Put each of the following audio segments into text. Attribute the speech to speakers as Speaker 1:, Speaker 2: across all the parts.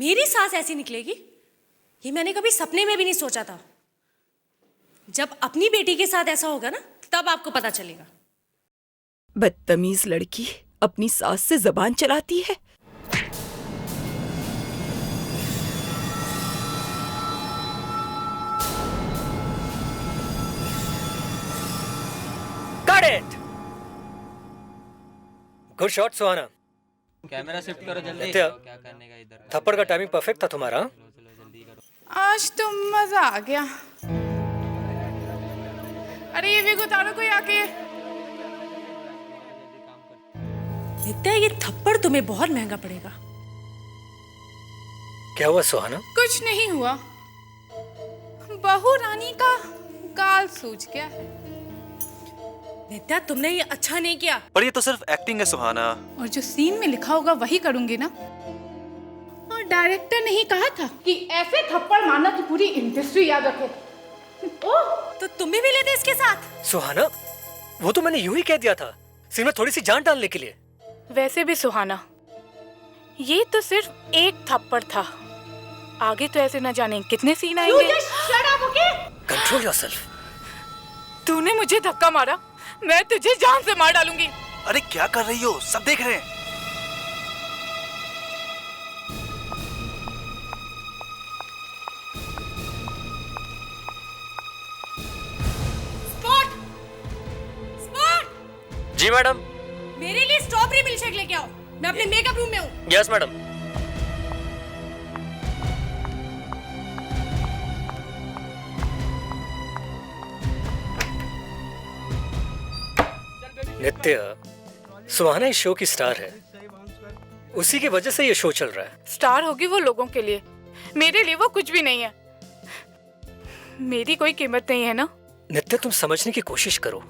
Speaker 1: मेरी सास ऐसी निकलेगी ये मैंने कभी सपने में भी नहीं सोचा था। जब अपनी बेटी के साथ ऐसा होगा ना तब आपको पता चलेगा।
Speaker 2: बदतमीज लड़की अपनी सास से जबान चलाती है।
Speaker 3: Got it! Good shot Suhana.
Speaker 4: Camera shift करो जल्दी।
Speaker 3: क्या
Speaker 4: करने का इधर
Speaker 3: थप्पड़ का टाइमिंग परफेक्ट था तुम्हारा।
Speaker 5: आज तो मजा आ गया। अरे ये भी उतारो कोई आके।
Speaker 1: नित्या ये थप्पड़ तुम्हें बहुत महंगा पड़ेगा।
Speaker 3: क्या हुआ सुहाना?
Speaker 5: कुछ नहीं हुआ, बहू रानी का गाल सूज गया।
Speaker 1: नित्या तुमने ये अच्छा नहीं किया।
Speaker 6: पर ये तो सिर्फ एक्टिंग है सुहाना।
Speaker 5: और जो सीन में लिखा होगा वही करूंगी ना। और डायरेक्टर ने ही कहा था कि ऐसे थप्पड़ मारना कि पूरी इंडस्ट्री याद रखे। ओह,
Speaker 1: तो तुम भी मिले थे इसके साथ?
Speaker 3: सुहाना वो तो मैंने यूं ही कह दिया था सीन में थोड़ी सी जान डालने के लिए।
Speaker 5: वैसे भी सुहाना, ये तो सिर्फ एक थप्पड़ था, आगे तो ऐसे न जाने कितने सीन आएंगे।
Speaker 3: Control yourself.
Speaker 5: तूने मुझे धक्का मारा, मैं तुझे जान से मार डालूंगी।
Speaker 6: अरे क्या कर रही हो, सब देख रहे हैं।
Speaker 1: स्पॉट! स्पॉट!
Speaker 3: जी मैडम।
Speaker 1: मेरे लिए स्ट्रॉबेरी मिल्कशेक लेके आओ, मैं अपने मेकअप रूम में हूँ।
Speaker 3: Yes madam. नित्य, सुहाना इस शो की स्टार है, उसी की वजह से ये शो चल रहा है।
Speaker 5: स्टार होगी वो लोगों के लिए, मेरे लिए वो कुछ भी नहीं है। मेरी कोई कीमत नहीं है ना।
Speaker 3: नित्य तुम समझने की कोशिश करो,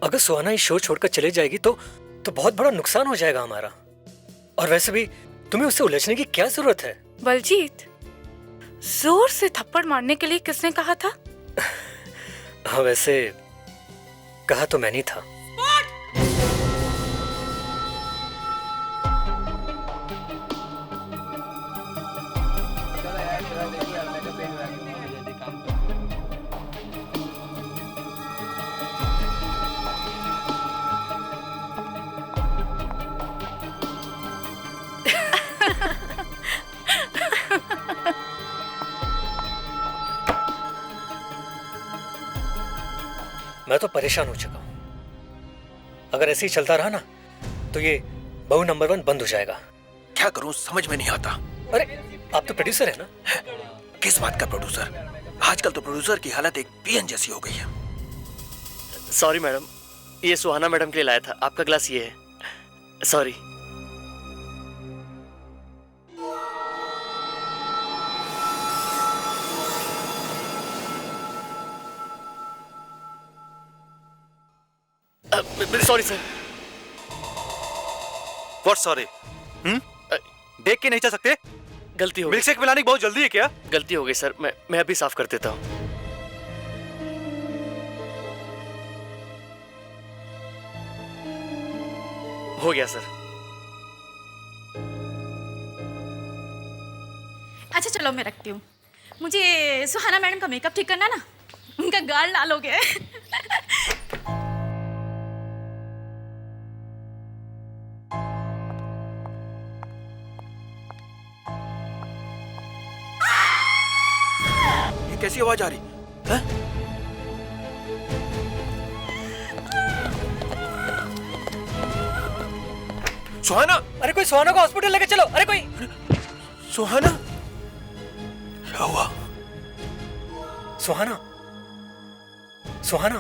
Speaker 3: अगर सुहाना इस शो छोड़कर चले जाएगी तो बहुत बड़ा नुकसान हो जाएगा हमारा। और वैसे भी तुम्हें उससे उलझने की क्या जरूरत है?
Speaker 5: बलजीत, जोर से थप्पड़ मारने के लिए किसने कहा था?
Speaker 3: हाँ वैसे कहा तो मैंने था। मैं तो परेशान हो चुका हूं। अगर ऐसे ही चलता रहा ना तो ये बहू नंबर 1 बंद हो जाएगा।
Speaker 6: क्या करूं समझ में नहीं आता।
Speaker 3: अरे आप तो प्रोड्यूसर है ना?
Speaker 6: किस बात का प्रोड्यूसर? आजकल तो प्रोड्यूसर की हालत एक पीएन जैसी हो गई है।
Speaker 7: सॉरी मैडम, ये सुहाना मैडम के लिए लाया था, आपका ग्लास ये है। Sorry. Sorry sir.
Speaker 6: What sorry? देख के नहीं चल सकते?
Speaker 7: गलती हो गई।
Speaker 6: मिल्कशेक पिलाने की बहुत जल्दी है क्या?
Speaker 7: गलती हो गई सर, मैं अभी साफ कर देता हूँ। हो गया सर।
Speaker 8: अच्छा चलो मैं रखती हूँ, मुझे सुहाना मैडम का मेकअप ठीक करना ना, उनका गाल लाल हो गया है।
Speaker 6: ये कैसी आवाज आ रही है? सुहाना!
Speaker 3: अरे कोई सुहाना को हॉस्पिटल लेके चलो। अरे कोई
Speaker 6: सुहाना! क्या हुआ?
Speaker 3: सुहाना, सुहाना।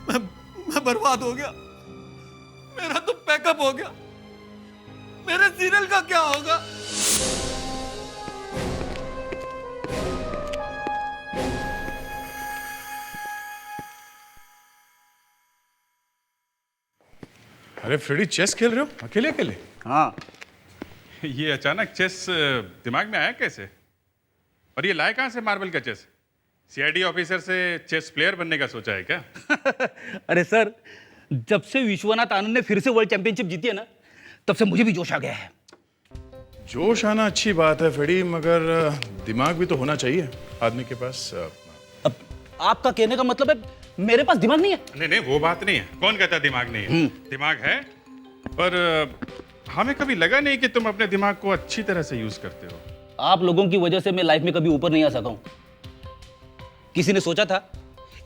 Speaker 9: मैं बर्बाद हो गया, मेरा तो पैकअप हो गया, मेरे सीरियल का क्या होगा?
Speaker 10: अरे फ्रेडी, चेस खेल रहे हो अकेले अकेले?
Speaker 9: हाँ।
Speaker 10: ये अचानक चेस दिमाग में आया कैसे? और ये लाए कहाँ से मार्बल का चेस? सीआईडी ऑफिसर से चेस प्लेयर बनने का सोचा है क्या?
Speaker 11: अरे सर, जब से विश्वनाथ आनंद ने फिर से वर्ल्ड चैंपियनशिप जीती है ना, तब से मुझे भी जोश आ गया है।
Speaker 10: जोश आना अच्छी बात है फ्रेडी, मगर दिमाग भी तो होना चाहिए आदमी के पास।
Speaker 11: अब आपका कहने का मतलब है मेरे पास दिमाग नहीं है?
Speaker 10: नहीं नहीं, वो बात नहीं है। कौन कहता है दिमाग नहीं है? दिमाग है, पर हमें कभी लगा नहीं कि तुम अपने दिमाग को अच्छी तरह से यूज करते हो।
Speaker 11: आप लोगों की वजह से मैं लाइफ में कभी ऊपर नहीं आ सका हूं। किसी ने सोचा था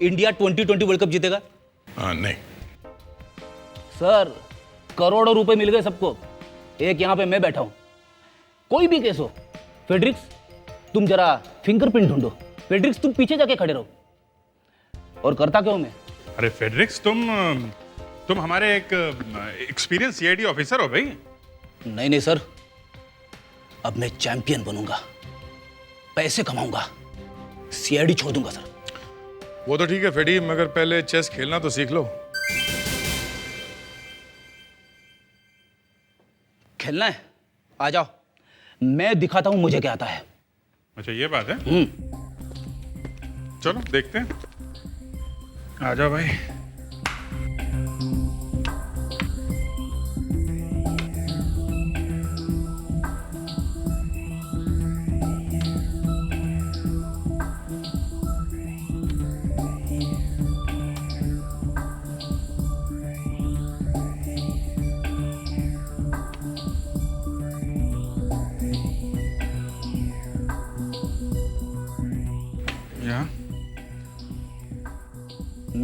Speaker 11: इंडिया 2020 वर्ल्ड कप जीतेगा?
Speaker 10: नहीं
Speaker 11: सर, करोड़ों रुपए मिल गए सबको, एक यहां पे मैं बैठा हूं। कोई भी केस हो, फेड्रिक्स तुम जरा फिंगरप्रिंट ढूंढो, फेड्रिक्स तुम पीछे जाके खड़े रहो। और करता क्यों मैं?
Speaker 10: अरे फेड्रिक्स, तुम हमारे एक एक्सपीरियंस सीआईडी ऑफिसर हो भाई।
Speaker 11: नहीं नहीं सर, अब मैं चैंपियन बनूंगा, पैसे कमाऊंगा, सीआईडी छोड़ दूंगा सर।
Speaker 10: वो तो ठीक है फ्रेडी, मगर पहले चेस खेलना तो सीख लो।
Speaker 11: खेलना है? आ जाओ, मैं दिखाता हूं मुझे क्या आता है।
Speaker 10: अच्छा ये बात है? चलो देखते हैं, आ जाओ भाई।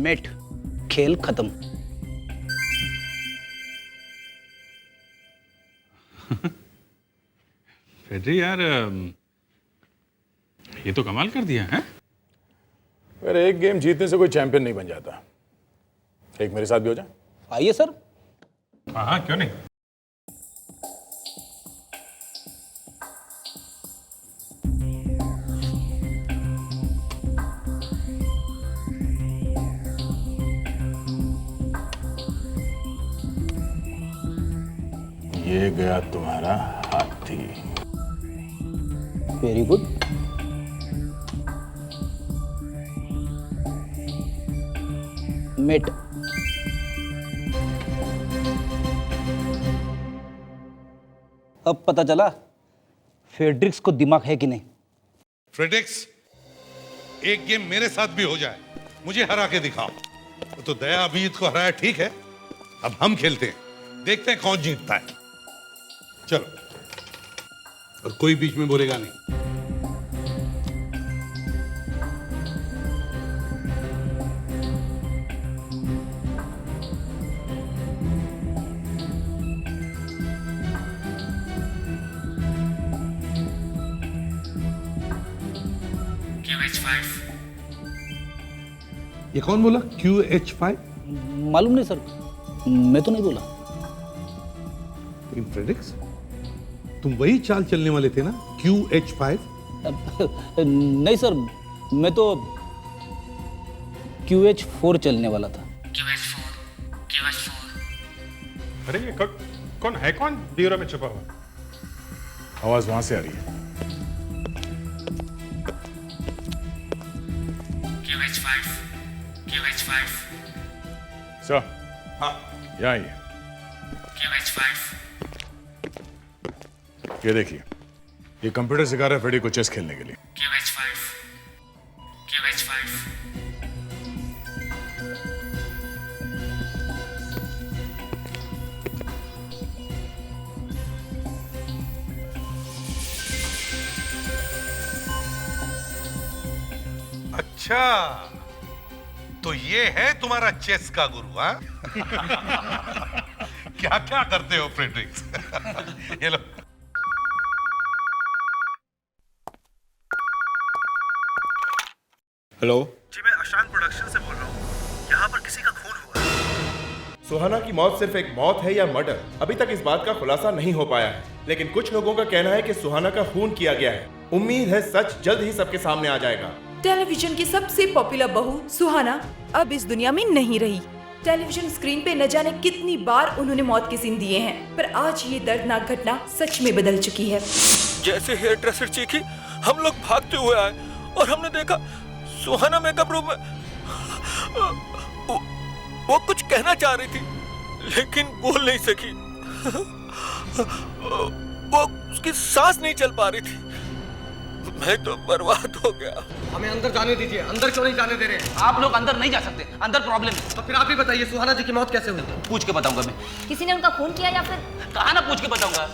Speaker 11: मेट, खेल खत्म।
Speaker 10: फेड्री यार, ये तो कमाल कर दिया है।
Speaker 12: अगर एक गेम जीतने से कोई चैंपियन नहीं बन जाता। एक मेरे साथ भी हो जाए?
Speaker 11: आइए सर।
Speaker 10: हाँ क्यों नहीं।
Speaker 12: ये गया तुम्हारा हाथी।
Speaker 11: Very good. मेट। अब पता चला फेड्रिक्स को दिमाग है कि नहीं।
Speaker 9: फ्रेड्रिक्स, एक गेम मेरे साथ भी हो जाए, मुझे हरा के दिखाओ। तो दया अभिजीत को हराया ठीक है, अब हम खेलते हैं, देखते हैं कौन जीतता है। चलो, और कोई बीच में बोलेगा नहीं। ये कौन बोला QH5?
Speaker 11: मालूम नहीं सर, मैं तो नहीं बोला।
Speaker 9: लेकिन फ्रेड्रिक्स, तुम वही चाल चलने वाले थे ना, QH5?
Speaker 11: नहीं सर, मैं तो QH4 चलने वाला था।
Speaker 10: अरे ये कौन है? कौन ब्यूरो में छुपा हुआ?
Speaker 12: आवाज वहां से आ रही है। सर,
Speaker 9: हाँ,
Speaker 12: यहाँ आइए। ये देखिए, ये कंप्यूटर सिखा रहा है फ्रेडी को चेस खेलने के लिए।
Speaker 9: अच्छा, तो ये है तुम्हारा चेस का गुरु, हाँ? क्या क्या करते हो फ्रेड्रिक्स? ये लो।
Speaker 13: हेलो
Speaker 14: जी, मैं अशांत प्रोडक्शन से बोल रहा हूँ। यहाँ पर किसी का खून हुआ है।
Speaker 13: सुहाना की मौत सिर्फ एक मौत है या मर्डर, अभी तक इस बात का खुलासा नहीं हो पाया है, लेकिन कुछ लोगों का कहना है कि सुहाना का खून किया गया है। उम्मीद है सच जल्द ही सबके सामने आ जाएगा।
Speaker 2: टेलीविजन की सबसे पॉपुलर बहू सुहाना अब इस दुनिया में नहीं रही। टेलीविजन स्क्रीन पे न जाने कितनी बार उन्होंने मौत के सीन दिए हैं, पर आज ये दर्दनाक घटना सच में बदल चुकी है।
Speaker 6: जैसे हेयर ड्रेसर चीखी, हम लोग भागते हुए आए और हमने देखा सुहाना मेकअप रूम में वो कुछ कहना चाह रही थी लेकिन बोल नहीं सकी। वो उसकी सांस नहीं चल पा रही थी। मैं तो बर्बाद हो गया।
Speaker 7: हमें अंदर जाने दीजिए। अंदर क्यों नहीं जाने दे रहे?
Speaker 11: आप लोग अंदर नहीं जा सकते, अंदर प्रॉब्लम है।
Speaker 7: तो फिर आप ही बताइए सुहाना जी की मौत कैसे हुई?
Speaker 11: पूछ के बताऊंगा मैं।
Speaker 8: किसी ने उनका खून किया या फिर?
Speaker 11: कहा ना पूछ के बताऊंगा।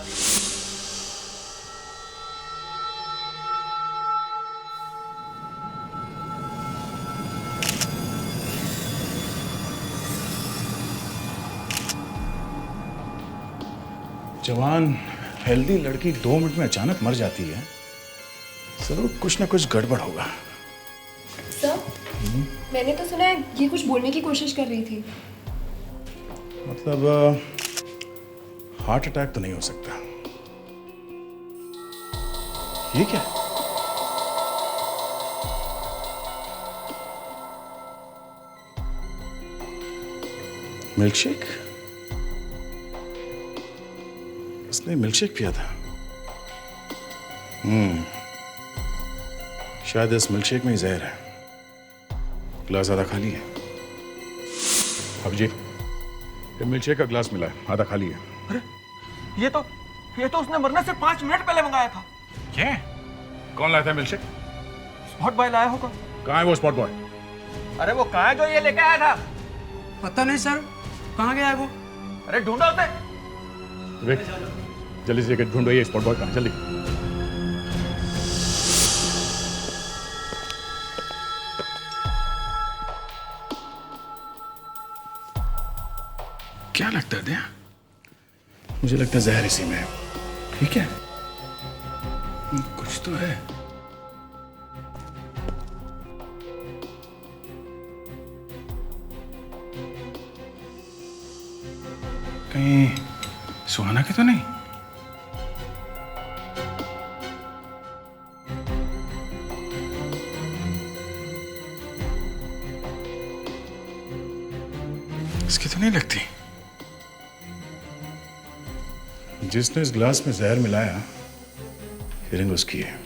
Speaker 12: जवान हेल्दी लड़की 2 मिनट में अचानक मर जाती है, जरूर कुछ ना कुछ गड़बड़ होगा।
Speaker 15: सर, मैंने तो सुना है ये कुछ बोलने की कोशिश कर रही थी।
Speaker 12: मतलब हार्ट अटैक तो नहीं हो सकता। ये क्या है? मिल्कशेक? इसने मिल्कशेक पिया था। शायद इस मिल्कशेक में ही जहर है। ग्लास आधा खाली है। अब जी, ये मिल्कशेक का ग्लास मिला है, आधा खाली है।
Speaker 7: अरे ये तो उसने मरने से 5 मिनट पहले मंगाया था।
Speaker 12: क्या? कौन लाया था मिल्कशेक?
Speaker 7: स्पॉट बॉय लाया होगा।
Speaker 12: कहाँ है वो स्पॉट बॉय?
Speaker 7: अरे वो कहाँ है जो ये लेके आया था?
Speaker 16: पता नहीं सर, कहाँ गया है वो?
Speaker 7: अरे ढूंढो उसे।
Speaker 12: विक, जल्दी से ढूंढो ये स्पॉट बॉय कहाँ है, जल्दी। क्या लगता है दया? मुझे लगता है जहर इसी में है। ठीक है, कुछ तो है। कहीं सुहाना की तो नहीं? इसकी तो नहीं लगती। जिसने इस ग्लास में जहर मिलाया, फीलिंग उसकी है।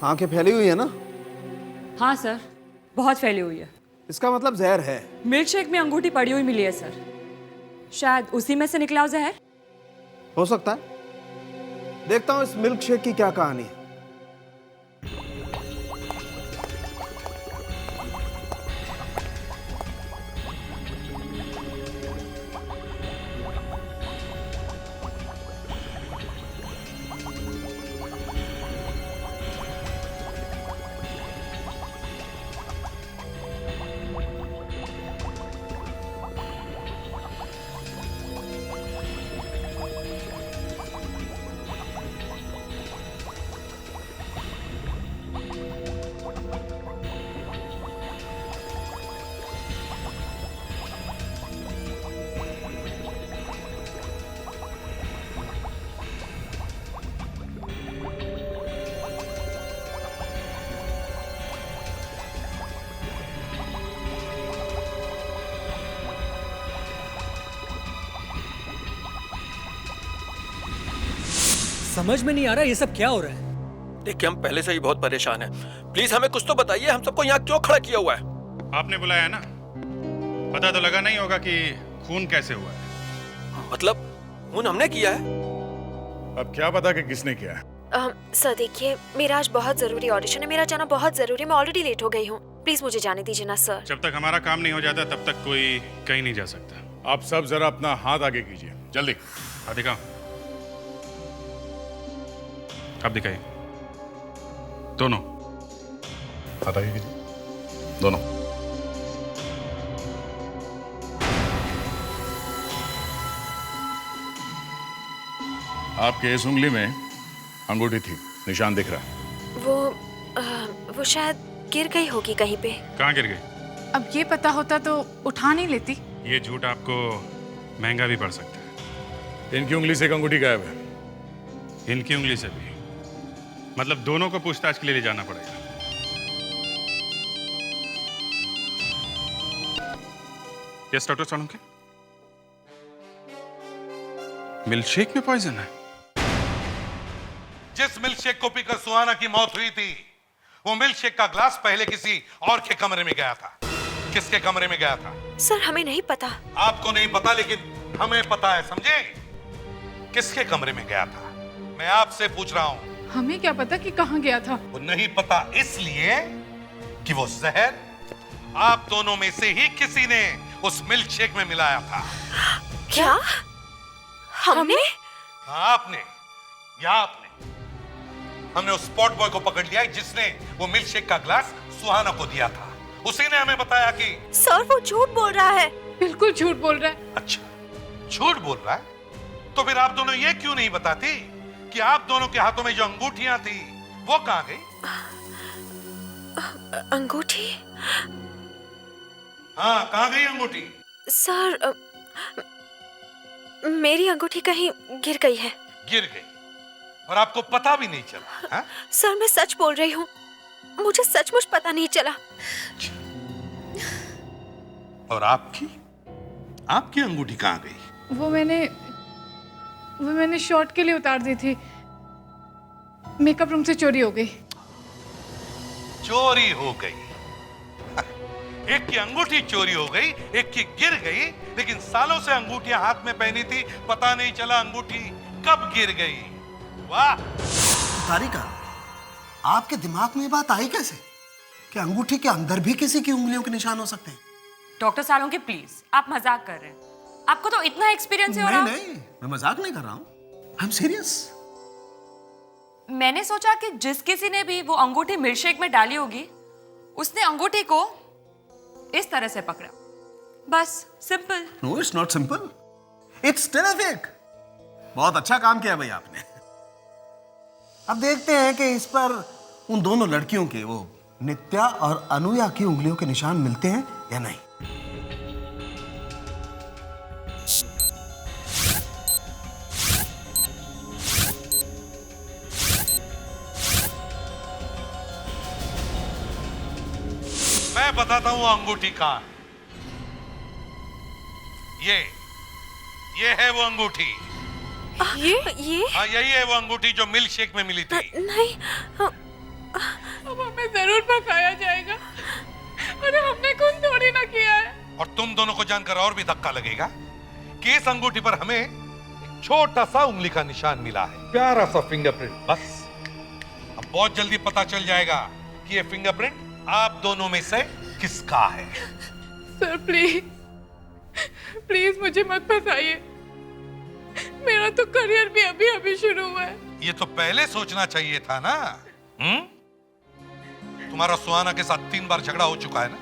Speaker 17: आंखें फैली हुई है ना?
Speaker 18: हाँ सर, बहुत फैली हुई है।
Speaker 17: इसका मतलब जहर है।
Speaker 18: मिल्क शेक में अंगूठी पड़ी हुई मिली है सर। शायद उसी में से निकला हो जहर।
Speaker 17: हो सकता है। देखता हूं इस मिल्क शेक की क्या कहानी है।
Speaker 3: समझ में नहीं आ रहा ये सब क्या हो रहा है।
Speaker 6: देखिए, हम पहले से ही बहुत परेशान हैं। प्लीज हमें कुछ तो बताइए, हम सबको यहाँ क्यों खड़ा किया हुआ है?
Speaker 10: आपने बुलाया ना, पता तो लगा नहीं होगा कि खून कैसे हुआ है।
Speaker 6: मतलब खून हमने किया है?
Speaker 12: अब क्या पता कि किसने किया है।
Speaker 19: सर देखिए, मेरा आज बहुत जरूरी ऑडिशन है, मेरा जाना बहुत जरूरी है। मैं ऑलरेडी लेट हो गई हूँ, प्लीज मुझे जाने दीजिए ना सर।
Speaker 10: जब तक हमारा काम नहीं हो जाता तब तक कोई कहीं नहीं जा सकता।
Speaker 12: आप सब जरा अपना हाथ आगे कीजिए, जल्दी।
Speaker 10: हाँ दिखाओ, अब दिखाइए। दोनों
Speaker 12: हाथ आगे कीजिए, दोनों। आपके इस उंगली में अंगूठी थी, निशान दिख रहा है।
Speaker 19: वो शायद गिर गई होगी कहीं पे।
Speaker 10: कहाँ गिर गई?
Speaker 5: अब ये पता होता तो उठा नहीं लेती।
Speaker 10: ये झूठ आपको महंगा भी पड़ सकता है।
Speaker 12: इनकी उंगली से एक अंगूठी गायब है।
Speaker 10: इनकी उंगली से भी? मतलब दोनों को पूछताछ के लिए ले जाना पड़ेगा। Yes doctor Salunke, milk shake में पॉइजन है।
Speaker 9: जिस मिल्क शेक को पीकर सुहाना की मौत हुई थी, वो मिल्क शेक का ग्लास पहले किसी और के कमरे में गया था। किसके कमरे में गया था?
Speaker 19: सर हमें नहीं पता।
Speaker 9: आपको नहीं पता, लेकिन हमें पता है, समझे? किसके कमरे में गया था? मैं आपसे पूछ रहा हूं।
Speaker 5: हमें क्या पता कि कहाँ गया था?
Speaker 9: वो नहीं पता इसलिए कि वो जहर आप दोनों में से ही किसी ने उस मिल्क शेक में मिलाया था।
Speaker 19: क्या? हमने?
Speaker 9: हाँ, आपने या आपने। हमने उस स्पॉट बॉय को पकड़ लिया है जिसने वो मिल्क शेक का ग्लास सुहाना को दिया था। उसी ने हमें बताया कि
Speaker 19: सर वो झूठ बोल रहा है।
Speaker 5: बिल्कुल झूठ बोल रहा है।
Speaker 9: अच्छा, झूठ बोल रहा है? तो फिर आप दोनों ये क्यों नहीं बताती कि आप दोनों के हाथों में जो अंगूठियां थी वो कहां गई?
Speaker 19: अंगूठी?
Speaker 9: हाँ, कहां गई अंगूठी?
Speaker 19: सर मेरी अंगूठी कहीं गिर गई है।
Speaker 9: गिर गई और आपको पता भी नहीं चला? हाँ?
Speaker 19: सर मैं सच बोल रही हूँ, मुझे सचमुच पता नहीं चला।
Speaker 9: और आपकी अंगूठी कहां गई?
Speaker 5: वो मैंने शॉट के लिए उतार दी थी। मेकअप रूम से चोरी हो गई।
Speaker 9: चोरी हो गई? एक की अंगूठी चोरी हो गई, एक की गिर गई, लेकिन सालों से अंगूठियां हाथ में पहनी थी, पता नहीं चला अंगूठी कब गिर गई। वाह!
Speaker 14: तारिका, आपके दिमाग में ये बात आई कैसे कि अंगूठी के अंदर भी किसी की उंगलियों के निशान हो सकते हैं?
Speaker 18: डॉक्टर सालुंके प्लीज, आप मजाक कर रहे हैं। आपको तो इतना एक्सपीरियंस है। और
Speaker 14: नहीं, मैं मजाक नहीं कर रहा हूँ, आई एम सीरियस।
Speaker 18: मैंने सोचा कि जिस किसी ने भी वो अंगूठी मिल्कशेक में डाली होगी, उसने अंगूठी को इस तरह से पकड़ा। बस, simple.
Speaker 14: No, it's not simple, it's terrific. बहुत अच्छा काम किया भाई आपने। अब देखते हैं कि इस पर उन दोनों लड़कियों के, वो नित्या और अनुया की उंगलियों के निशान मिलते हैं या नहीं।
Speaker 9: मैं बताता हूं अंगूठी कहां है। ये है वो अंगूठी।
Speaker 19: ये?
Speaker 9: हाँ, यही है वो अंगूठी जो मिल्क शेक में मिली थी।
Speaker 19: नहीं,
Speaker 5: अब हमें जरूर फंसाया जाएगा। अरे हमने खून थोड़ी ना किया है।
Speaker 9: और तुम दोनों को जानकर और भी धक्का लगेगा कि इस अंगूठी पर हमें एक छोटा सा उंगली का निशान मिला है, प्यारा सा फिंगरप्रिंट। बस अब बहुत जल्दी पता चल जाएगा कि ये फिंगरप्रिंट आप दोनों में से किसका है।
Speaker 5: सर प्लीज मुझे मत फंसाइए। मेरा तो करियर भी अभी अभी शुरू हुआ है।
Speaker 9: ये तो पहले सोचना चाहिए था ना। तुम्हारा सुहाना के साथ 3 बार झगड़ा हो चुका है ना?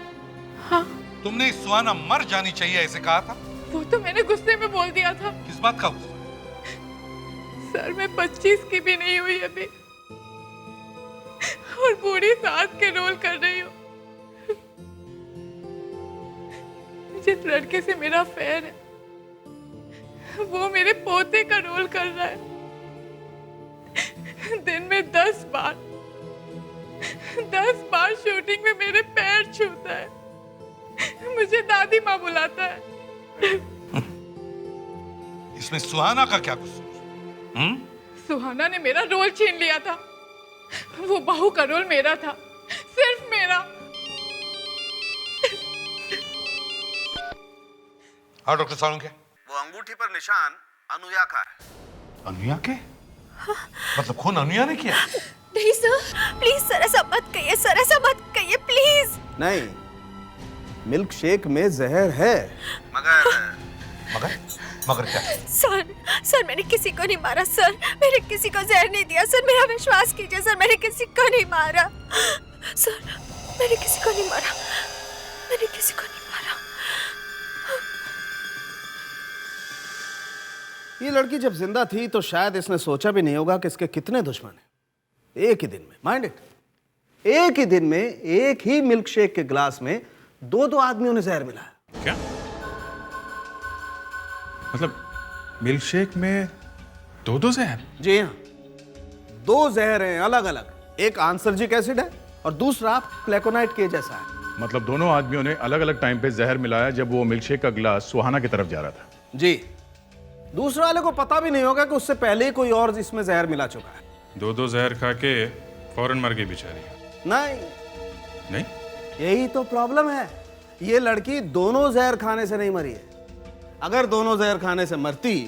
Speaker 5: हाँ।
Speaker 9: तुमने सुहाना मर जानी चाहिए ऐसे कहा था।
Speaker 5: वो तो मैंने गुस्से में बोल दिया था।
Speaker 9: किस बात का गुस्सा?
Speaker 5: सर मैं 25 की भी नहीं हुई अभी, और बूढ़ी सास के रोल कर रही हूँ। जिस लड़के से मेरा अफेयर है, वो मेरे पोते का रोल कर रहा है। दिन में 10 बार शूटिंग में मेरे पैर छूता है। मुझे दादी माँ बुलाता है।
Speaker 9: इसमें सुहाना का क्या कसूर?
Speaker 5: सुहाना ने मेरा रोल छीन लिया था। वो बहू का रोल मेरा था, सिर्फ मेरा।
Speaker 9: हाँ डॉक्टर सालुंके,
Speaker 17: वो अंगूठी पर निशान अनुया का है।
Speaker 9: अनुया के? मतलब खून अनुया ने किया?
Speaker 19: नहीं सर, प्लीज सर ऐसा मत कहिए, सर ऐसा मत कहिए प्लीज।
Speaker 17: नहीं, मिल्क शेक में जहर है।
Speaker 9: मगर क्या?
Speaker 19: सर मैंने किसी को नहीं मारा सर, मैंने किसी को जहर नहीं दिया सर, मेरा विश्वास कीजिए सर, मैंने किसी को नहीं मारा सर, मैंने किसी को नहीं मारा, मैंने किसी को नहीं मारा।
Speaker 17: ये लड़की जब जिंदा थी तो शायद इसने सोचा भी नहीं होगा कि इसके कितने दुश्मन हैं। एक ही दिन में, माइंड इट, एक ही दिन में एक ही मिल्क शेक के ग्लास में 2 आदमियों ने जहर मिलाया।
Speaker 10: क्या मतलब मिल्क शेक में 2 जहर?
Speaker 17: जी हाँ, 2 जहर हैं अलग अलग। एक आंसर्जिक एसिड है और दूसरा फ्लैकोनाइट के जैसा है।
Speaker 12: मतलब दोनों आदमियों ने अलग अलग टाइम पे जहर मिलाया जब वो मिल्कशेक का गिलास सुहाना की तरफ जा रहा था।
Speaker 17: जी, दूसरे वाले को पता भी नहीं होगा कि उससे पहले ही कोई और इसमें जहर मिला चुका है।
Speaker 10: दो जहर खा के फौरन मर गई बेचारी।
Speaker 17: नहीं, यही तो प्रॉब्लम है। ये लड़की दोनों जहर खाने से नहीं मरी है। अगर दोनों जहर खाने से मरती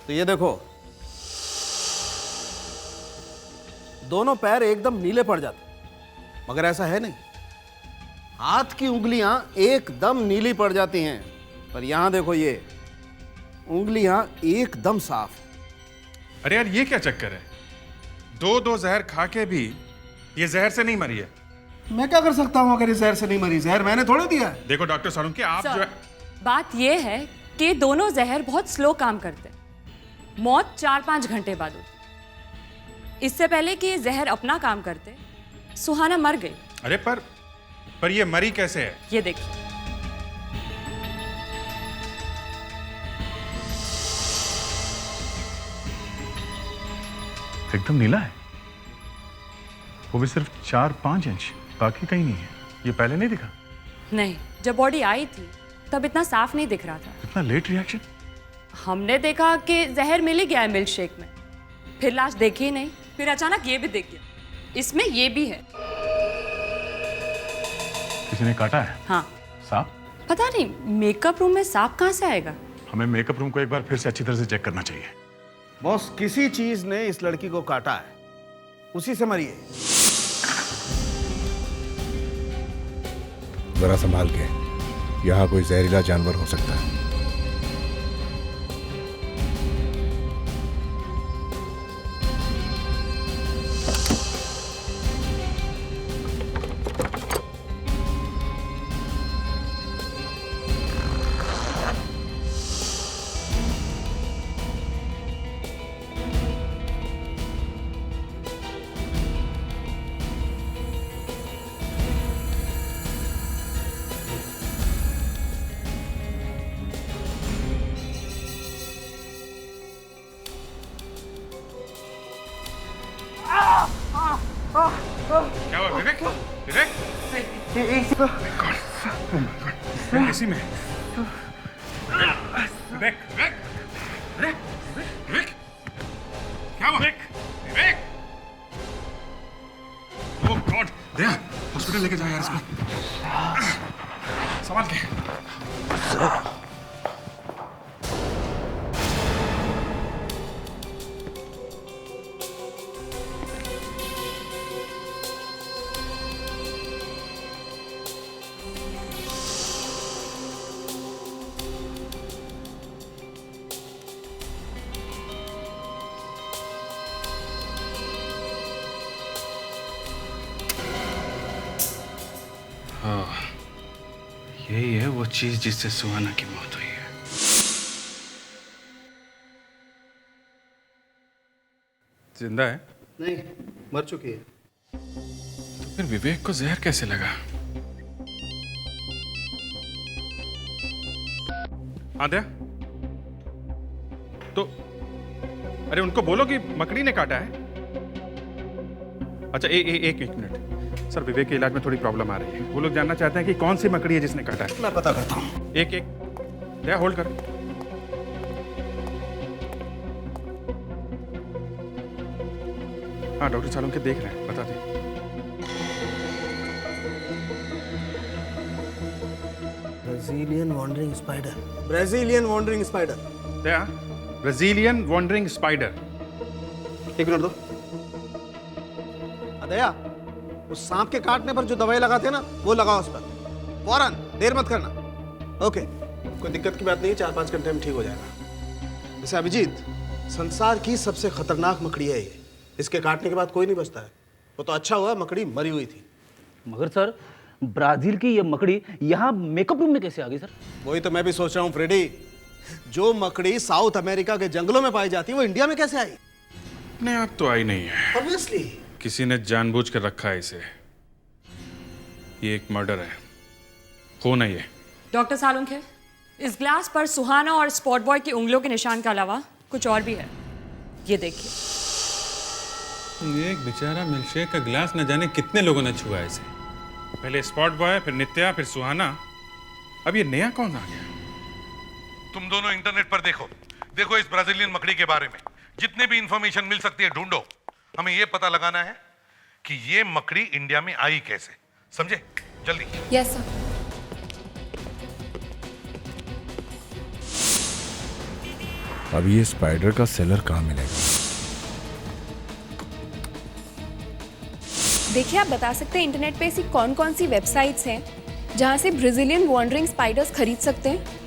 Speaker 17: तो ये देखो, दोनों पैर एकदम नीले पड़ जाते, मगर ऐसा है नहीं। हाथ की उंगलियां एकदम नीली पड़ जाती हैं, पर यहां देखो, ये उंगलियां एकदम साफ।
Speaker 10: अरे यार, ये क्या चक्कर है? दो जहर खा के भी ये जहर से नहीं मरी है।
Speaker 17: मैं क्या कर सकता हूं अगर इस जहर से नहीं मरी? जहर मैंने थोड़े दिया है।
Speaker 10: देखो डॉक्टर सालुंके, आप जो है,
Speaker 18: बात ये है कि दोनों जहर बहुत स्लो काम करते हैं। मौत 4-5 घंटे बाद होती। इससे पहले कि ये जहर अपना काम करते, सुहाना मर गई।
Speaker 10: अरे पर ये मरी कैसे है?
Speaker 18: ये देखिए,
Speaker 12: एकदम नीला है, वो भी सिर्फ 4-5 इंच, बाकी कहीं नहीं है। ये पहले नहीं दिखा?
Speaker 18: नहीं, जब बॉडी आई थी तब इतना साफ नहीं दिख रहा था।
Speaker 12: इतना लेट रिएक्शन?
Speaker 18: हमने देखा कि जहर मिल ही गया है मिल्क शेक में, फिर लाश देखी ही नहीं, फिर अचानक ये भी दिख गया। इसमें ये भी है।
Speaker 12: किसी ने काटा है?
Speaker 18: हाँ।
Speaker 12: सांप?
Speaker 18: पता नहीं, मेकअप रूम में सांप कहाँ से आएगा?
Speaker 12: हमें मेकअप रूम को एक बार फिर से अच्छी तरह से चेक करना चाहिए।
Speaker 17: बॉस, किसी चीज ने इस लड़की को काटा है, उसी से मरी है।
Speaker 13: जरा संभाल के, यहाँ कोई जहरीला जानवर हो सकता है।
Speaker 10: क्या हुआ विवेक? विवेक? इसी में विवेक, विवेक, अरे विवेक, क्या हुआ? विवेक, ओह गॉड, दया, हॉस्पिटल लेके जाओ यार इसको, संभाल के।
Speaker 20: यही है वो चीज जिससे सुहाना की मौत हुई है।
Speaker 10: जिंदा है?
Speaker 17: नहीं, मर चुकी है।
Speaker 10: तो फिर विवेक को जहर कैसे लगा? हाँ दया, तो अरे उनको बोलो कि मकड़ी ने काटा है। अच्छा एक मिनट सर, विवेक के इलाज में थोड़ी प्रॉब्लम आ रही है। वो लोग जानना चाहते हैं कि कौन सी मकड़ी है जिसने काटा है।
Speaker 17: मैं पता करता हूँ।
Speaker 10: एक दया होल्ड कर। हाँ डॉक्टर सालों के देख रहे हैं, बता दें।
Speaker 17: Brazilian wandering spider. Brazilian wandering spider.
Speaker 10: Daya, Brazilian wandering spider.
Speaker 17: एक मिनट दो। दया, उस सांप के काटने पर जो दवाई लगाते हैं ना, वो लगाओ उस पर फौरन, देर मत करना। ओके, कोई दिक्कत की बात नहीं है, 4-5 घंटे में ठीक हो जाएगा। वैसे अभिजीत, संसार की सबसे खतरनाक मकड़ी है ये। इसके काटने के बाद कोई नहीं बचता है। वो तो अच्छा हुआ मकड़ी मरी हुई थी।
Speaker 11: मगर सर, ब्राजील की ये मकड़ी यहाँ मेकअप रूम में कैसे आ गई सर?
Speaker 17: वही तो मैं भी सोच रहा हूँ फ्रेडी। जो मकड़ी साउथ अमेरिका के जंगलों में पाई जाती है, वो इंडिया में कैसे आई?
Speaker 10: अपने आप तो आई नहीं है।
Speaker 17: ऑब्वियसली
Speaker 10: किसी ने जानबूझ कर रखा है इसे। ये एक मर्डर है, हो नहीं है।
Speaker 18: डॉक्टर सालुंखे, इस ग्लास पर सुहाना और स्पॉट बॉय की उंगलियों के निशान के अलावा कुछ और भी है। ये देखिए।
Speaker 10: एक बेचारा मिल्कशेक का गिलास न जाने कितने लोगों ने छुआ इसे। पहले स्पॉट बॉय, फिर नित्या, फिर सुहाना, अब ये नया कौन आ गया?
Speaker 9: तुम दोनों इंटरनेट पर देखो इस ब्राजीलियन मकड़ी के बारे में जितने भी इंफॉर्मेशन मिल सकती है ढूंढो। हमें ये पता लगाना है कि ये मकड़ी इंडिया में आई कैसे, समझे? जल्दी।
Speaker 15: Yes sir.
Speaker 12: अब ये स्पाइडर का सेलर कहाँ मिलेगा?
Speaker 15: देखिए, आप बता सकते हैं इंटरनेट पे ऐसी कौन कौन सी वेबसाइट्स हैं जहां से ब्राजीलियन वॉन्डरिंग स्पाइडर्स खरीद सकते हैं?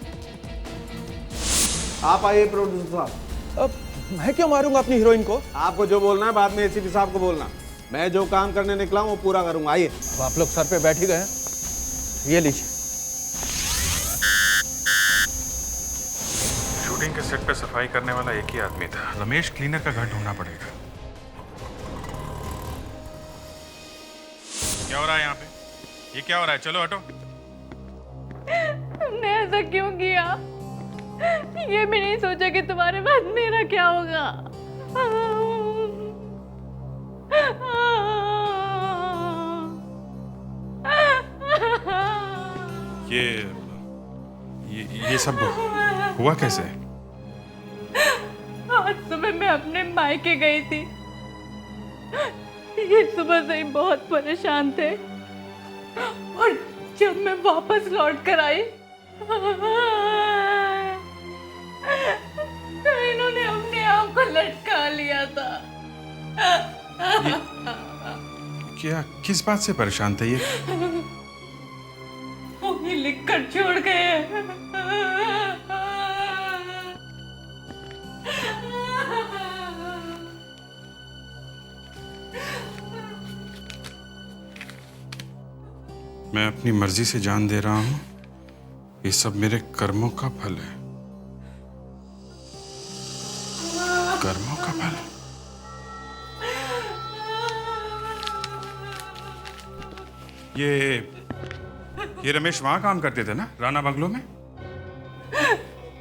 Speaker 17: आप आइए प्रोड्यूसर साहब।
Speaker 6: अब मैं क्यों मारूंगा अपनी हीरोइन को?
Speaker 17: आपको जो बोलना है बाद में एसीपी साहब को बोलना। मैं जो काम करने निकला हूँ वो पूरा करूंगा। आइए।
Speaker 6: अब आप लोग सर पे बैठ ही गए, ये लीजिए।
Speaker 10: शूटिंग के सेट पे सफाई करने वाला एक ही आदमी था। रमेश क्लीनर का घर ढूंढना पड़ेगा। क्या हो रहा है यहाँ पे? ये क्या हो रहा है? चलो हटो।
Speaker 8: तुमने ऐसा क्यों किया? ये भी नहीं सोचा कि तुम्हारे बाद मेरा क्या होगा।
Speaker 10: ये सब हुआ कैसे?
Speaker 8: आज सुबह मैं अपने मायके गई थी। ये सुबह से ही बहुत परेशान थे और जब मैं वापस लौट कर आई तो इन्होंने अपने आप को लटका लिया था।
Speaker 10: क्या किस बात से परेशान थे ये?
Speaker 8: वो ही लिख कर छोड़ गए।
Speaker 10: मैं अपनी मर्जी से जान दे रहा हूं, ये सब मेरे कर्मों का फल है। कर्मों का फल। ये रमेश वहां काम करते थे ना, राणा बंगलो में?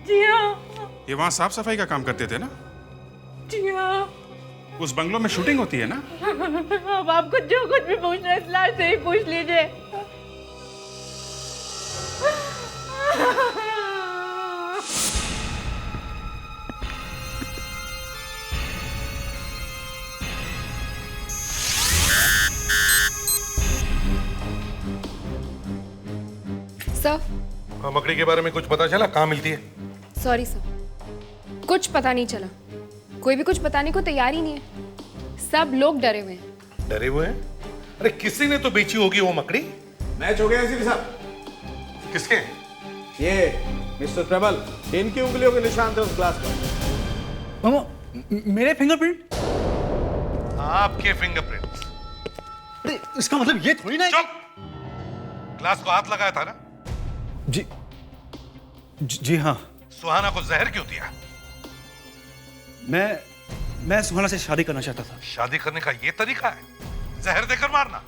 Speaker 8: जी हाँ।
Speaker 10: ये वहां साफ सफाई का काम करते थे ना?
Speaker 8: जी हाँ।
Speaker 10: उस बंगलो में शूटिंग होती है ना?
Speaker 8: अब आपको जो कुछ भी पूछना है इस लाश से ही पूछ लीजिए।
Speaker 15: सर,
Speaker 9: मकड़ी के बारे में कुछ पता चला? कहाँ मिलती है?
Speaker 15: सॉरी सर, कुछ पता नहीं चला। कोई भी कुछ बताने को तैयार ही नहीं है। सब लोग डरे हुए हैं।
Speaker 9: डरे हुए हैं? अरे किसी ने तो बेची होगी वो मकड़ी।
Speaker 17: मैच हो गया एसीपी साहब।
Speaker 9: किसके?
Speaker 17: ये मिस्टर ट्रेबल, इनकी उंगलियों के निशान थे उस ग्लास पर।
Speaker 6: मामा, मेरे फिंगरप्रिंट?
Speaker 9: आपके फिंगरप्रिंट्स?
Speaker 6: अरे इसका मतलब ये थोड़ी ना।
Speaker 9: चुप! ग्लास को हाथ लगाया था ना?
Speaker 6: जी हाँ।
Speaker 9: सुहाना को जहर क्यों दिया?
Speaker 6: मैं सुहाना से शादी करना चाहता था।
Speaker 9: शादी करने का ये तरीका है? जहर देकर मारना?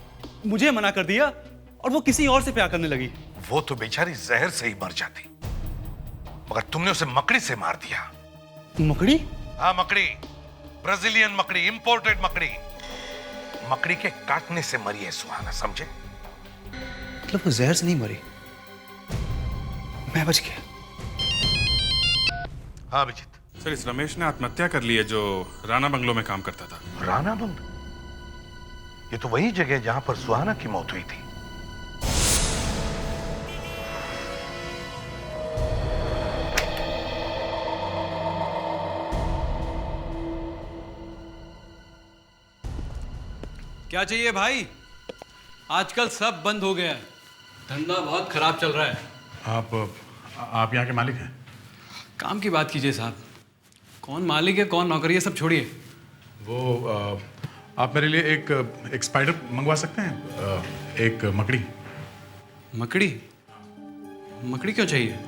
Speaker 6: मुझे मना कर दिया और वो किसी और से प्यार करने लगी।
Speaker 9: वो तो बेचारी जहर से ही मर जाती, मगर तुमने उसे मकड़ी से मार दिया।
Speaker 6: मकड़ी?
Speaker 9: हाँ मकड़ी, ब्राजीलियन मकड़ी, इंपोर्टेड मकड़ी। मकड़ी के काटने से मरी है सुहाना, समझे?
Speaker 6: मतलब वो जहर से नहीं मरी, मैं बच गया।
Speaker 9: हाँ अभिजीत।
Speaker 10: सर, इस रमेश ने आत्महत्या कर ली है जो राणा बंगलो में काम करता था।
Speaker 9: राणा बंगलो? ये तो वही जगह जहां पर सुहाना की मौत हुई थी।
Speaker 20: क्या चाहिए भाई? आजकल सब बंद हो गया है, धंधा बहुत खराब चल रहा है।
Speaker 12: आप यहाँ के मालिक हैं?
Speaker 20: काम की बात कीजिए साहब। कौन मालिक है कौन नौकरी है सब छोड़िए।
Speaker 12: वो आप मेरे लिए एक स्पाइडर मंगवा सकते हैं? एक मकड़ी।
Speaker 20: मकड़ी? मकड़ी क्यों चाहिए?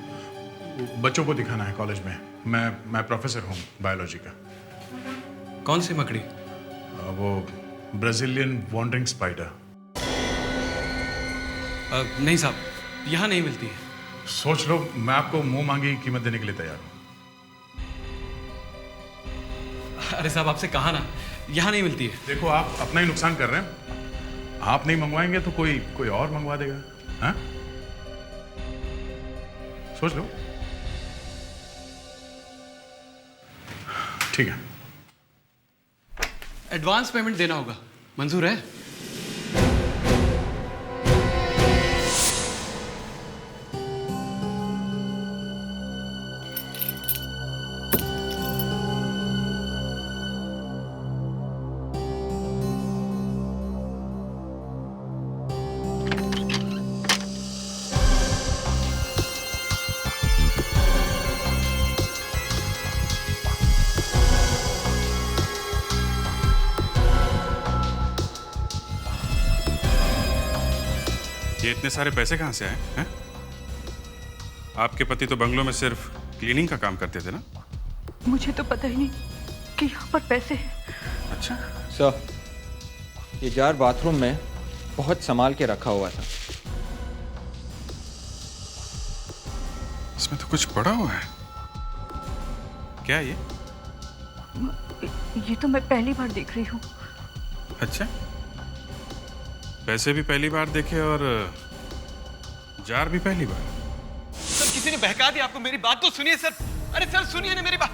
Speaker 12: बच्चों को दिखाना है कॉलेज में। मैं प्रोफेसर हूँ बायोलॉजी का।
Speaker 20: कौन सी मकड़ी?
Speaker 12: वो ब्राजीलियन वॉन्डरिंग स्पाइडर।
Speaker 20: नहीं साहब, यहाँ नहीं मिलती है।
Speaker 12: सोच लो, मैं आपको मुंह मांगी कीमत देने के लिए तैयार हूँ।
Speaker 20: अरे साहब, आपसे कहा ना, यहाँ नहीं मिलती है।
Speaker 12: देखो, आप अपना ही नुकसान कर रहे हैं। आप नहीं मंगवाएंगे तो कोई और मंगवा देगा। हाँ, सोच लो। ठीक है।
Speaker 20: एडवांस पेमेंट देना होगा, मंजूर है?
Speaker 12: ये इतने सारे पैसे कहाँ से आए हैं? आपके पति तो बंगलों में सिर्फ क्लीनिंग का काम करते थे ना?
Speaker 21: मुझे तो पता ही नहीं कि यहाँ पर पैसे हैं।
Speaker 12: अच्छा
Speaker 22: सर, ये जार बाथरूम में बहुत संभाल के रखा हुआ था।
Speaker 12: इसमें तो कुछ पड़ा हुआ है। क्या ये?
Speaker 21: ये तो मैं पहली बार देख रही हूँ।
Speaker 12: अच्छा, पैसे भी पहली बार देखे और जार भी पहली बार।
Speaker 20: सर किसी ने बहका दिया आपको, मेरी बात तो सुनिए सर। अरे सर सुनिए ना मेरी बात।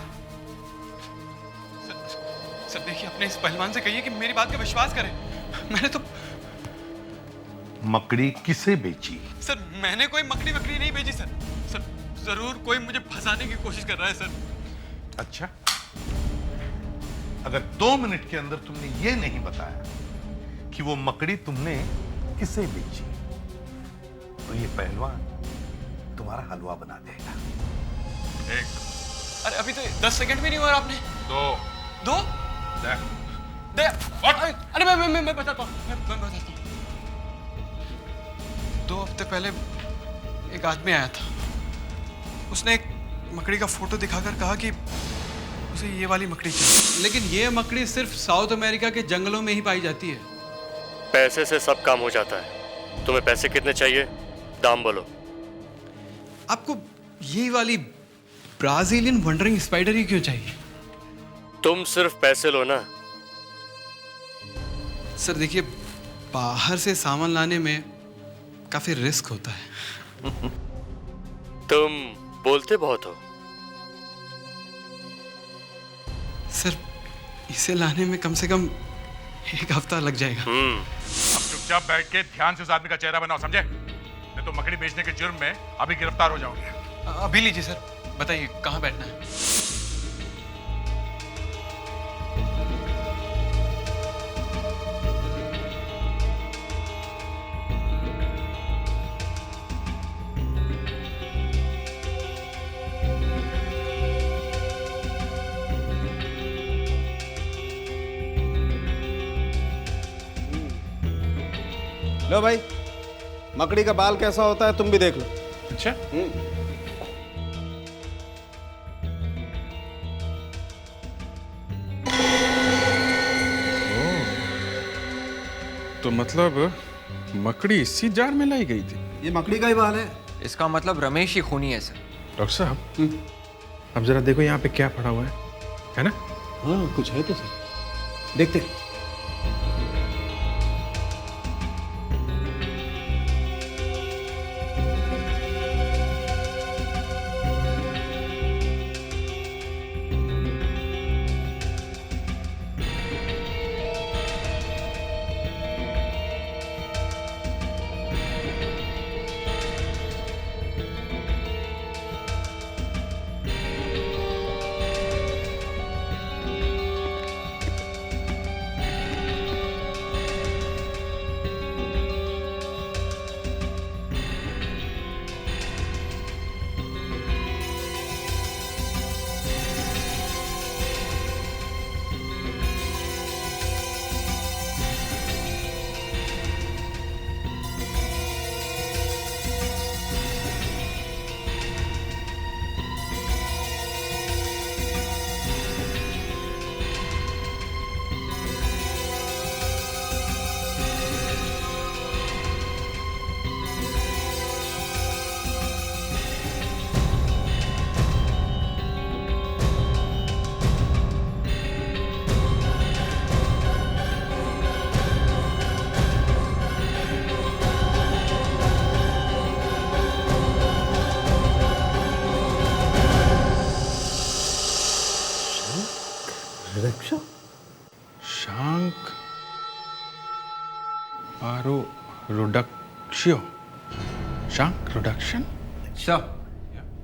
Speaker 20: सर देखिए, अपने इस पहलवान से कहिए कि मेरी बात का विश्वास करें। मैंने तो
Speaker 9: मकड़ी किसे बेची?
Speaker 20: सर मैंने कोई मकड़ी वकड़ी नहीं बेची सर। सर जरूर कोई मुझे फंसाने की कोशिश कर रहा है सर।
Speaker 9: अच्छा, अगर 2 मिनट के अंदर तुमने ये नहीं बताया कि वो मकड़ी तुमने किसे बेची, तो ये पहलवान तुम्हारा हलवा बना देगा। 1,
Speaker 20: अरे अभी तो 10 सेकंड भी नहीं हुआ आपने। 2 दे। अरे मैं बताता हूँ, मैं बताता हूँ। 2 हफ्ते पहले एक आदमी आया था। उसने एक मकड़ी का फोटो दिखाकर कहा कि उसे ये वाली मकड़ी चाहिए। लेकिन ये मकड़ी सिर्फ साउथ अमेरिका के जंगलों में ही पाई जाती है।
Speaker 3: पैसे से सब काम हो जाता है। तुम्हें पैसे कितने चाहिए, दाम बोलो।
Speaker 20: आपको ये वाली ब्राजीलियन वंडरिंग स्पाइडर ही क्यों चाहिए?
Speaker 3: तुम सिर्फ पैसे लो ना।
Speaker 20: सर देखिए, बाहर से सामान लाने में काफी रिस्क होता है।
Speaker 3: तुम बोलते बहुत हो।
Speaker 20: सर इसे लाने में कम से कम 1 हफ्ता लग जाएगा।
Speaker 12: अब चुपचाप बैठ के ध्यान से उस आदमी का चेहरा बनाओ, समझे? नहीं तो मकड़ी बेचने के जुर्म में अभी गिरफ्तार हो जाओगे।
Speaker 20: अभी लीजिए सर, बताइए कहाँ बैठना है?
Speaker 17: लो भाई, मकड़ी का बाल कैसा होता है तुम भी देख लो।
Speaker 12: अच्छा, तो मतलब मकड़ी इसी जार में लाई गई थी?
Speaker 17: ये मकड़ी का ही बाल है।
Speaker 22: इसका मतलब रमेश ही खूनी है सर।
Speaker 12: डॉक्टर साहब, अब जरा देखो यहाँ पे क्या पड़ा हुआ है ना?
Speaker 17: हाँ, कुछ है तो सही। देखते।
Speaker 10: आरो रोडक्शियो, शांक रोडक्शन।
Speaker 22: सर,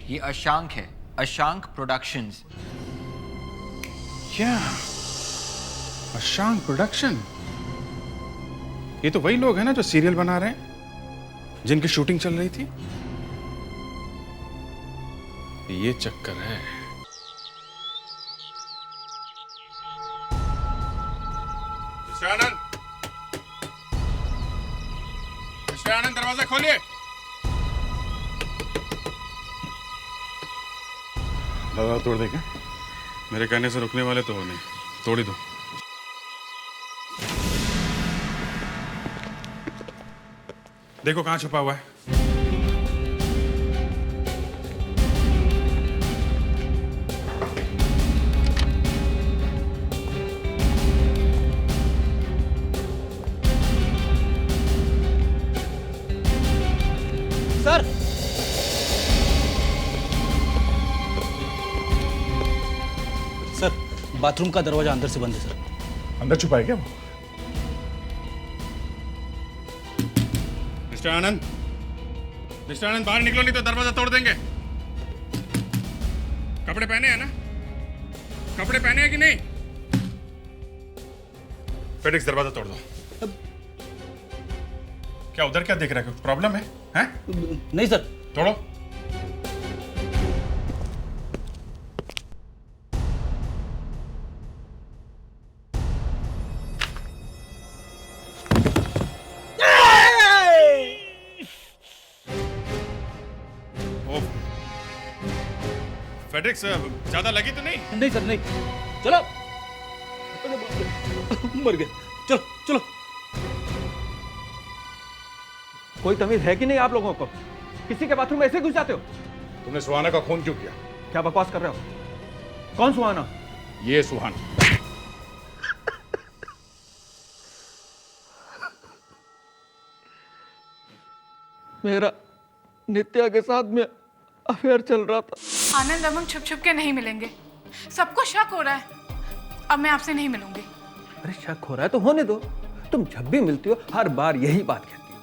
Speaker 22: ये अशांक है, अशांक प्रोडक्शंस।
Speaker 10: क्या? अशांक प्रोडक्शन? ये तो वही लोग हैं ना जो सीरियल बना रहे हैं, जिनकी शूटिंग चल रही थी। ये चक्कर है। मिस्टर आनंद, मिस्टर आनंद, दरवाजा खोलिए।
Speaker 12: दरवाजा तोड़ देंगे?
Speaker 10: मेरे कहने से रुकने वाले तो हो नहीं, तोड़ ही दो। देखो कहाँ छुपा हुआ है।
Speaker 11: सर, सर, बाथरूम का दरवाजा अंदर से बंद है सर।
Speaker 12: अंदर छुपा है क्या वो?
Speaker 10: मिस्टर आनंद, मिस्टर आनंद, बाहर निकलो नहीं तो दरवाजा तोड़ देंगे। कपड़े पहने हैं ना? कपड़े पहने हैं कि नहीं? फेडिक्स, दरवाजा तोड़ दो। क्या उधर क्या देख रहा है? प्रॉब्लम है? हैं?
Speaker 11: नहीं सर।
Speaker 10: तोड़ो। फेड्रिक्स, ज्यादा लगी तो नहीं?
Speaker 11: नहीं सर, नहीं। चलो। मर गए। चलो चलो।
Speaker 14: कोई तमीज है कि नहीं आप लोगों को? किसी के बाथरूम में ऐसे घुस जाते हो?
Speaker 12: तुमने सुहाना का खून क्यों किया?
Speaker 14: क्या बकवास कर रहे हो? कौन सुहाना?
Speaker 12: ये सुहाना।
Speaker 14: मेरा नित्या के साथ में अफेयर चल रहा था।
Speaker 5: आनंद, अब हम छुप छुप के नहीं मिलेंगे। सबको शक हो रहा है। अब मैं आपसे नहीं मिलूंगी।
Speaker 14: अरे शक हो रहा है तो होने दो। तुम जब भी मिलती हो हर बार यही बात कहती हो।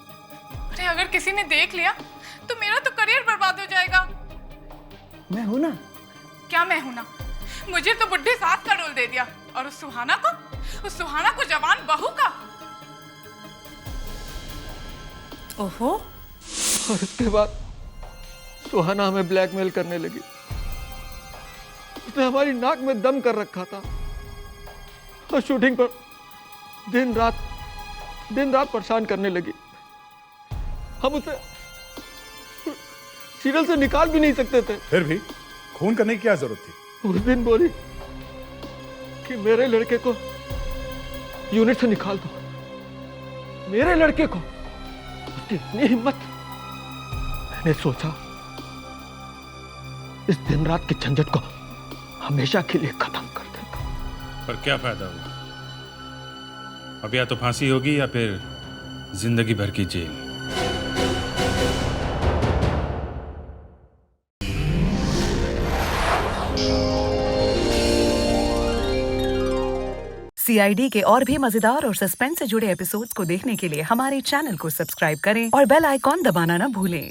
Speaker 5: अरे अगर किसी ने देख लिया तो मेरा तो करियर बर्बाद हो जाएगा।
Speaker 14: मैं हूं ना।
Speaker 5: क्या मैं हूं ना? मुझे तो बुढ़ी सास का रोल दे दिया और उस सुहाना को जवान बहू का।
Speaker 2: ओहो।
Speaker 14: और इसके बाद सुहाना हमें ब्लैकमेल करने लगी। उसने हमारी नाक में दम कर रखा था और शूटिंग पर दिन रात परेशान करने लगी। हम उसे सीरियल से निकाल भी नहीं सकते थे।
Speaker 12: फिर भी खून करने की क्या जरूरत थी?
Speaker 14: उस दिन बोली कि मेरे लड़के को यूनिट से निकाल दो। मेरे लड़के को? उसकी इतनी हिम्मत। मैंने सोचा इस दिन रात के झंझट को हमेशा के लिए खत्म कर देगा।
Speaker 10: पर क्या फायदा हुआ? अब या तो फांसी होगी या फिर जिंदगी भर की जेल।
Speaker 1: CID के और भी मजेदार और सस्पेंस से जुड़े एपिसोड्स को देखने के लिए हमारे चैनल को सब्सक्राइब करें और बेल आइकॉन दबाना ना भूलें।